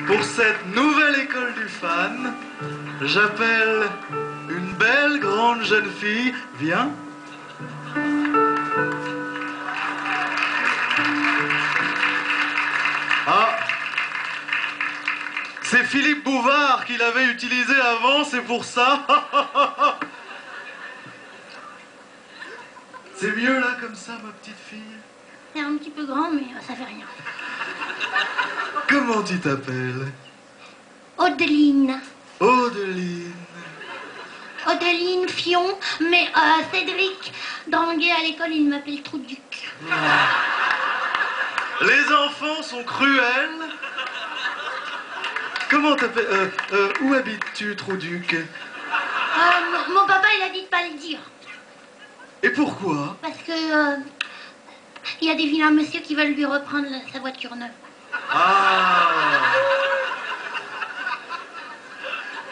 Pour cette nouvelle école du fan, j'appelle une belle grande jeune fille. Viens. Ah, c'est Philippe Bouvard qui l'avait utilisé avant, c'est pour ça. C'est mieux là comme ça, ma petite fille? C'est un petit peu grand, mais ça fait rien. Comment tu t'appelles? Odeline. Odeline. Odeline Fion, mais Cédric Dranguet à l'école, il m'appelle Trouduc. Les enfants sont cruels. Comment t'appelles? Où habites-tu, Trouduc? Mon papa, il a dit de pas le dire. Et pourquoi? Parce que il y a des vilains messieurs qui veulent lui reprendre sa voiture neuve. Ah!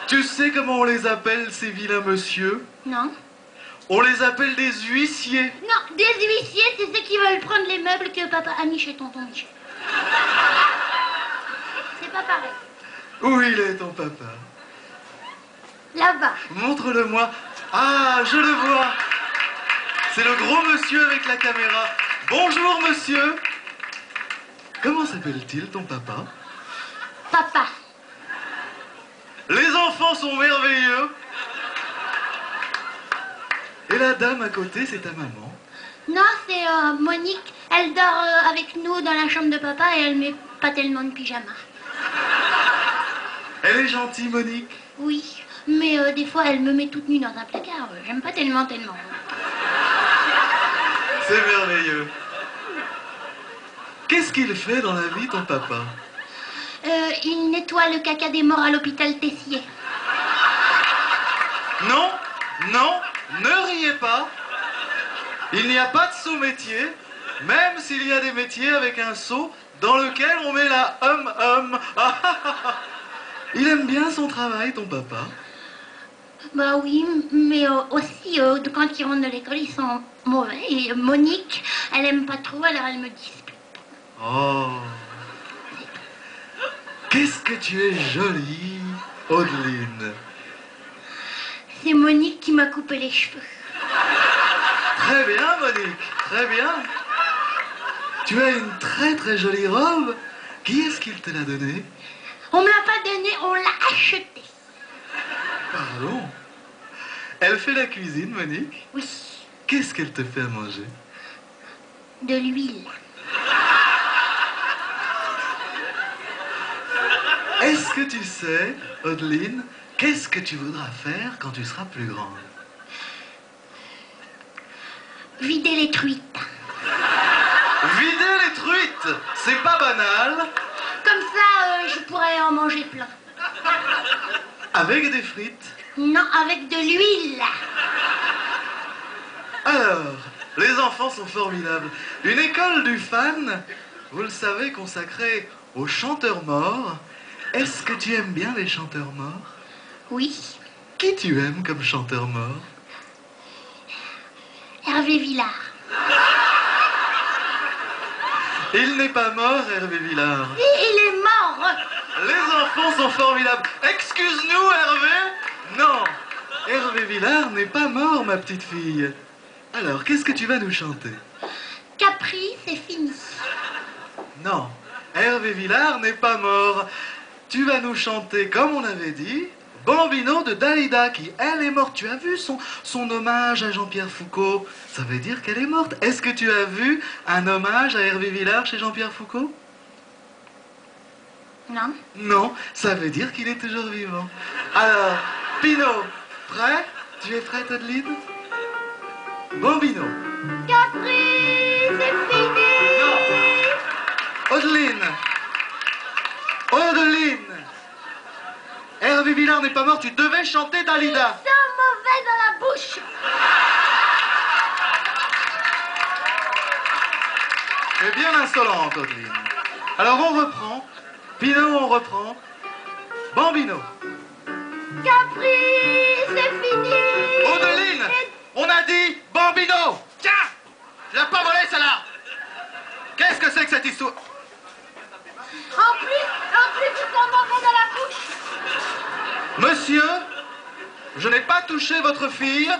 Tu sais comment on les appelle, ces vilains monsieur? Non. On les appelle des huissiers. Non, des huissiers, c'est ceux qui veulent prendre les meubles que papa a mis chez tonton Michel. C'est pas pareil. Où il est, ton papa? Là-bas. Montre-le-moi. Ah, je le vois. C'est le gros monsieur avec la caméra. Bonjour, monsieur. Comment s'appelle-t-il, ton papa? Papa. Les enfants sont merveilleux. Et la dame à côté, c'est ta maman? Non, c'est Monique. Elle dort avec nous dans la chambre de papa et elle met pas tellement de pyjama. Elle est gentille, Monique? Oui, mais des fois elle me met toute nue dans un placard. J'aime pas tellement. C'est merveilleux. Qu'est-ce qu'il fait dans la vie, ton papa? Il nettoie le caca des morts à l'hôpital Tessier. Non, non, ne riez pas. Il n'y a pas de sous-métier, même s'il y a des métiers avec un seau dans lequel on met la hum. Il aime bien son travail, ton papa? Bah oui, mais aussi, quand ils rentrent de l'école, ils sont mauvais. Et Monique, elle aime pas trop, alors elle me dispute. Oh, qu'est-ce que tu es jolie, Odeline. C'est Monique qui m'a coupé les cheveux. Très bien, Monique, très bien. Tu as une très très jolie robe. Qui est-ce qu'il te l'a donnée? On me l'a pas donnée, on l'a achetée. Pardon? Elle fait la cuisine, Monique? Oui, Qu'est-ce qu'elle te fait à manger? de l'huile. Est-ce que tu sais, Odeline, qu'est-ce que tu voudras faire quand tu seras plus grande? Vider les truites. Vider les truites! C'est pas banal. Comme ça, je pourrais en manger plein. Avec des frites. Non, avec de l'huile. Alors, les enfants sont formidables. Une école du fan, vous le savez, consacrée aux chanteurs morts. Est-ce que tu aimes bien les chanteurs morts? Oui, Qui tu aimes comme chanteur mort? Hervé Villard. Il n'est pas mort, Hervé Villard. Il est mort. Les enfants sont formidables. Excuse-nous, Hervé. Non, Hervé Villard n'est pas mort, ma petite fille. Alors, qu'est-ce que tu vas nous chanter? Capri, c'est fini. Non, Hervé Villard n'est pas mort. Tu vas nous chanter, comme on avait dit, Bambino de Dalida, qui, elle, est morte. Tu as vu son hommage à Jean-Pierre Foucault? Ça veut dire qu'elle est morte. Est-ce que tu as vu un hommage à Hervé Villard chez Jean-Pierre Foucault? Non. Non, ça veut dire qu'il est toujours vivant. Alors, Pino, prêt? Tu es prête, Odeline? Bambino. Capri, c'est fini. Non. Odeline. Odeline. Hervé Villard n'est pas mort, tu devais chanter Dalida. C'est mauvais dans la bouche. Tu es bien insolente, Odeline. Alors on reprend. Pino, on reprend. Bambino. Capri, c'est fini. Odeline, on a dit Bambino. Tiens, tu l'as pas volé celle-là. Qu'est-ce que c'est que cette histoire? En plus, Monsieur, je n'ai pas touché votre fille,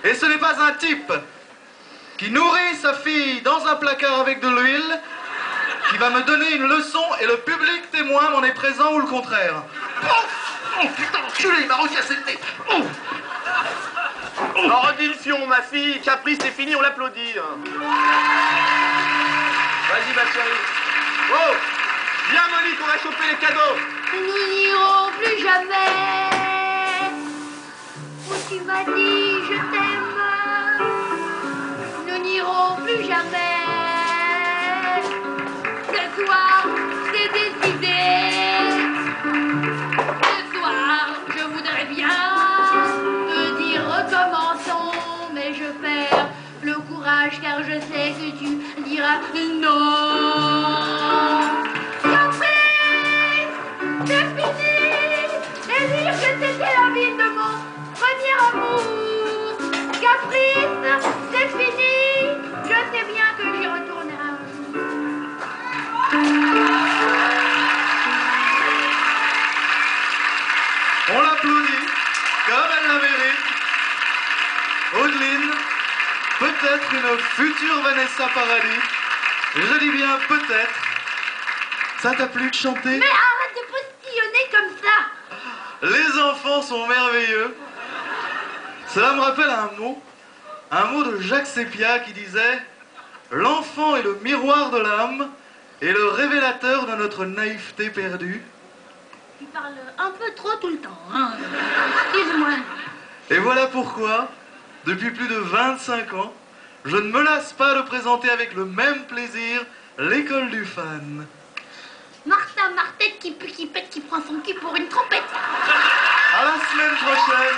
et ce n'est pas un type qui nourrit sa fille dans un placard avec de l'huile qui va me donner une leçon et le public témoin m'en est présent ou le contraire. Oh putain, enculé, il m'a recassé le nez. En rediltion, ma fille, Caprice, c'est fini, on l'applaudit. Vas-y, ma chérie. Oh, viens, Monique, on va choper les cadeaux. Nous n'irons plus jamais où tu m'as dit je t'aime. Nous n'irons plus jamais. Ce soir, c'est décidé. Ce soir, je voudrais bien te dire recommençons, mais je perds le courage car je sais que tu diras non. Caprice, c'est fini. Et dire que c'était la vie de mon premier amour. Caprice, c'est fini. Je sais bien que j'y retournerai un jour. On l'applaudit, comme elle la mérite. Audeline, peut-être une future Vanessa Paradis. Je dis bien peut-être. Ça t'a plu de chanter? Mais arrête de postillonner comme ça. Les enfants sont merveilleux. Cela me rappelle un mot de Jacques Sépia qui disait « L'enfant est le miroir de l'âme et le révélateur de notre naïveté perdue. » Tu parles un peu trop tout le temps, hein. Excuse-moi. Et voilà pourquoi, depuis plus de 25 ans, je ne me lasse pas de présenter avec le même plaisir l'école du fan. Martin Martette qui pue, qui pète, qui prend son cul pour une trompette. À la semaine prochaine.